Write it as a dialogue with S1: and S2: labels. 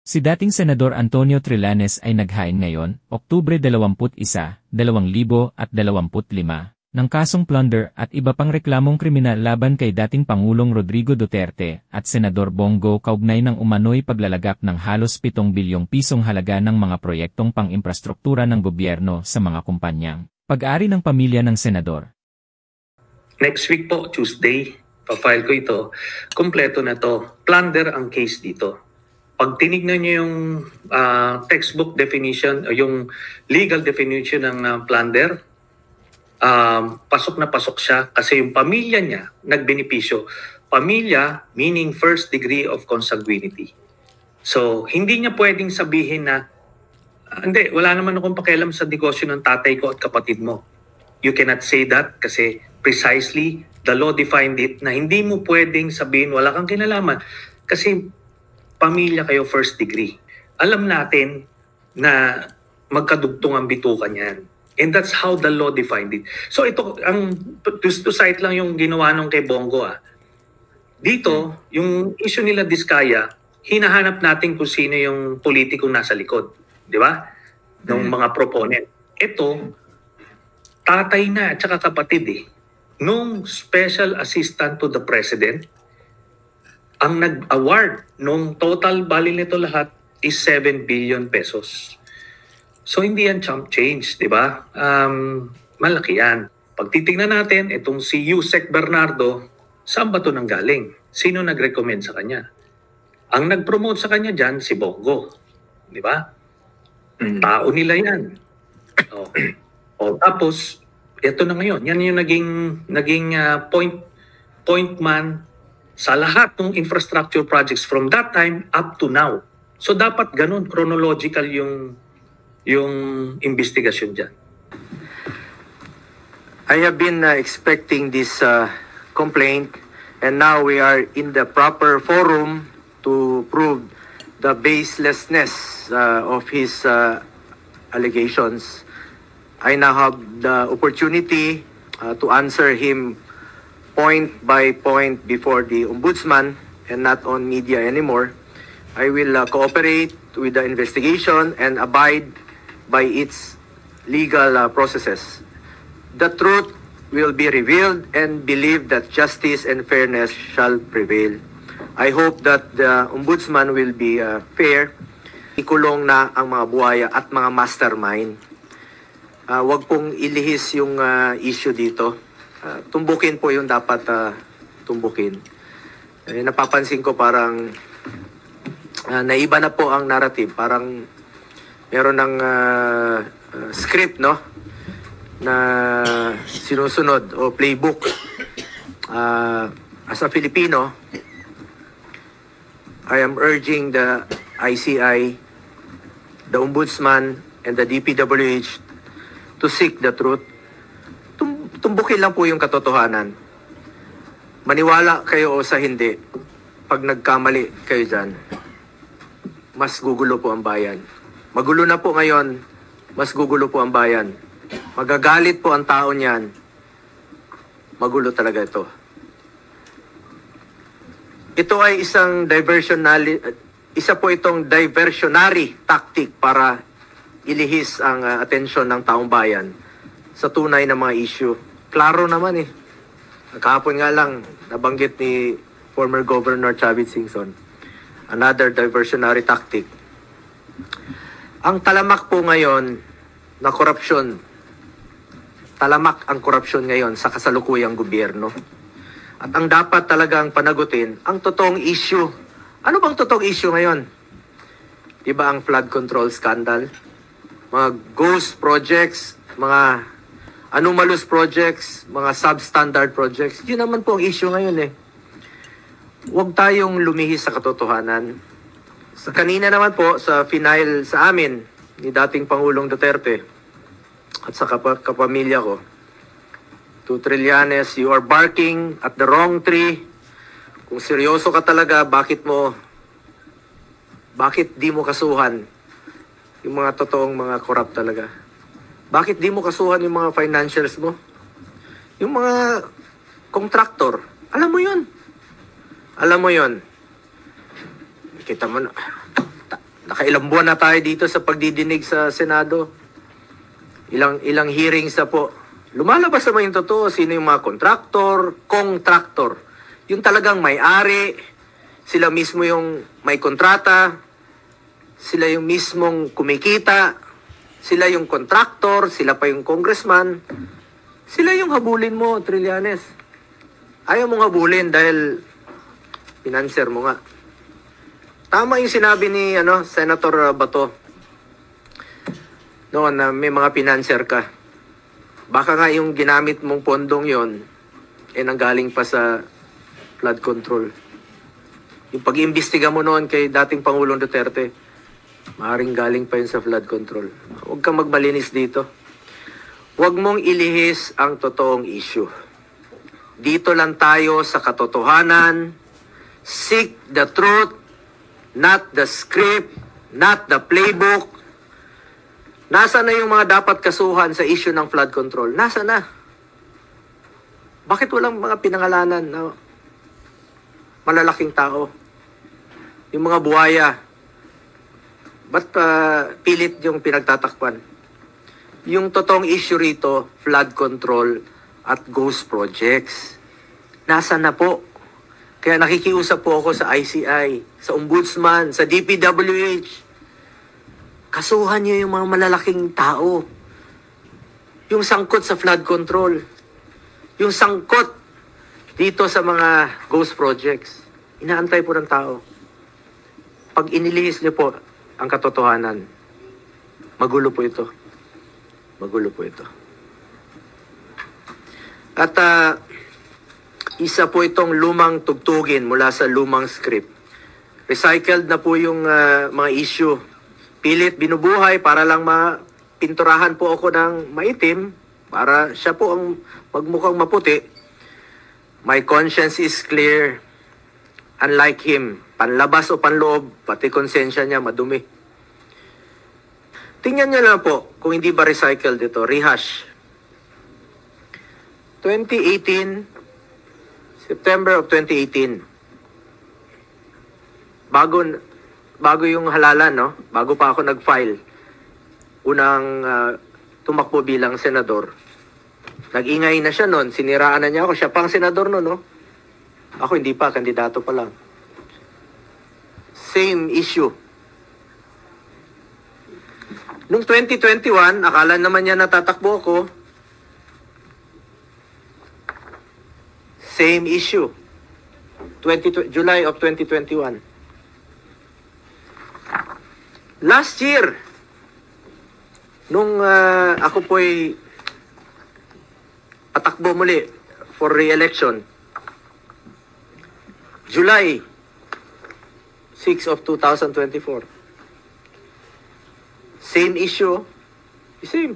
S1: Si dating Senador Antonio Trillanes ay naghain ngayon, Oktubre 21, 2025, ng kasong plunder at iba pang reklamong kriminal laban kay dating Pangulong Rodrigo Duterte at Senador Bongo kaugnay ng umano'y paglalagak ng halos 7 bilyong pisong halaga ng mga proyektong pang-imprastruktura ng gobyerno sa mga kumpanyang pag-ari ng pamilya ng senador.
S2: Next week po, Tuesday, pa-file ko ito. Kompleto na to. Plunder ang case dito. Pag tinignan niyo yung textbook definition o yung legal definition ng plunder, pasok na pasok siya kasi yung pamilya niya nagbenepisyo. Pamilya meaning first degree of consanguinity. So, hindi niya pwedeng sabihin na, hindi, wala naman akong pakialam sa negosyo ng tatay ko at kapatid mo. You cannot say that kasi precisely the law defined it na hindi mo pwedeng sabihin wala kang kinalaman kasi pamilya kayo first degree. Alam natin na magkadugtong ang bitukan yan. And that's how the law defined it. So ito, to cite lang yung ginawa nung kay Bongo. Dito, yung issue nila Diskaya, hinahanap natin kung sino yung politikong nasa likod. Di ba? Ng mga proponent. Ito, tatay na at saka kapatid nung special assistant to the president, ang nag-award nung total value nito lahat is 7 billion pesos. So hindi yan chump change, di ba? Malaki yan. Pag titingnan natin, itong si Yusek Bernardo, saan ba ito nanggaling? Sino nag-recommend sa kanya? Ang nag-promote sa kanya dyan, si Bongo. Di ba? Tao nila yan. Tapos, ito na ngayon. Yan yung naging point man sa lahat ng infrastructure projects from that time up to now. So dapat ganun, chronological yung investigasyon dyan.
S3: I have been expecting this complaint and now we are in the proper forum to prove the baselessness of his allegations. I now have the opportunity to answer him point by point before the Ombudsman and not on media anymore. I will cooperate with the investigation and abide by its legal processes. The truth will be revealed and believe that justice and fairness shall prevail. I hope that the Ombudsman will be fair. Ikulong na ang mga buhaya at mga mastermind. Wag pong ilihis yung issue dito. Tumbukin po yung dapat tumbukin. Napapansin ko parang naiba na po ang narrative. Parang meron ng script, no? Na sinusunod o playbook. As a Filipino, I am urging the ICI, the Ombudsman, and the DPWH to seek the truth. Tumbukin lang po yung katotohanan. Maniwala kayo o sa hindi, pag nagkamali kayo dyan, mas gugulo po ang bayan. Magulo na po ngayon, mas gugulo po ang bayan. Magagalit po ang tao niyan. Magulo talaga ito. Ito ay isa po itong diversionary tactic para ilihis ang atensyon ng taong bayan sa tunay na mga issue. Klaro naman Kahapon nga lang, nabanggit ni former Governor Chavit Singson. Another diversionary tactic. Ang talamak po ngayon na korupsyon, talamak ang korupsyon ngayon sa kasalukuyang gobyerno. At ang dapat talagang panagutin, ang totoong issue. Ano bang totoong issue ngayon? Diba ang flood control scandal? Mga ghost projects, mga anomalous projects, mga substandard projects. Yun naman po ang issue ngayon Huwag tayong lumihis sa katotohanan. Sa kanina naman po, sa final sa amin, ni dating Pangulong Duterte, at sa kapamilya ko, to Trillanes, you are barking at the wrong tree. Kung seryoso ka talaga, bakit di mo kasuhan yung mga totoong mga corrupt talaga? Bakit di mo kasuhan yung mga financials mo? Yung mga contractor, alam mo yun. Alam mo yun. Kita mo na, Nakailang buwan na tayo dito sa pagdidinig sa Senado. Ilang hearings na po. Lumalabas naman yung totoo, sino yung mga contractor. Yung talagang may-ari, sila mismo yung may kontrata, sila yung mismong kumikita, sila yung contractor, sila pa yung congressman. Sila yung habulin mo, Trillanes. Ayaw mong habulin dahil financer mo nga. Tama yung sinabi ni Senator Bato noon na may mga financer ka. Baka nga yung ginamit mong pondong yon nanggaling pa sa flood control. Yung pag-iimbestiga mo noon kay dating Pangulong Duterte, maaaring galing pa yun sa flood control. Huwag kang magmalinis dito. Huwag mong ilihis ang totoong issue. Dito lang tayo sa katotohanan. Seek the truth, not the script, not the playbook. Nasa na yung mga dapat kasuhan sa issue ng flood control? Nasa na? Bakit walang mga pinangalanan na malalaking tao? Yung mga buhaya, ba't pilit yung pinagtatakpan? Yung totoong issue rito, flood control at ghost projects. Nasa na po? Kaya nakikiusap po ako sa ICI, sa Ombudsman, sa DPWH. Kasuhan niyo yung mga malalaking tao. Yung sangkot sa flood control. Yung sangkot dito sa mga ghost projects. Inaantay po ng tao. Pag inilihis niyo po ang katotohanan, magulo po ito. Magulo po ito. At isa po itong lumang tugtugin mula sa lumang script. Recycled na po yung mga issue. Pilit binubuhay para lang mapinturahan po ako ng maitim para siya po ang magmukhang maputi. My conscience is clear. Unlike him, panlabas o panloob, pati konsensya niya madumi. Tingnan niyo lang po kung hindi ba recycled ito. Rehash. 2018, September of 2018. Bago yung halalan, no? Bago pa ako nag-file. Unang tumakbo bilang senador. Nag-ingay na siya noon. Siniraan na niya ako. Siya pang senador noon, no? Ako hindi pa. Kandidato pa lang. Same issue. Nung 2021, akala naman niya natatakbo ako. Same issue. July of 2021. Last year, nung ako po'y patakbo muli for re-election, July 6 of 2024. Same issue, same.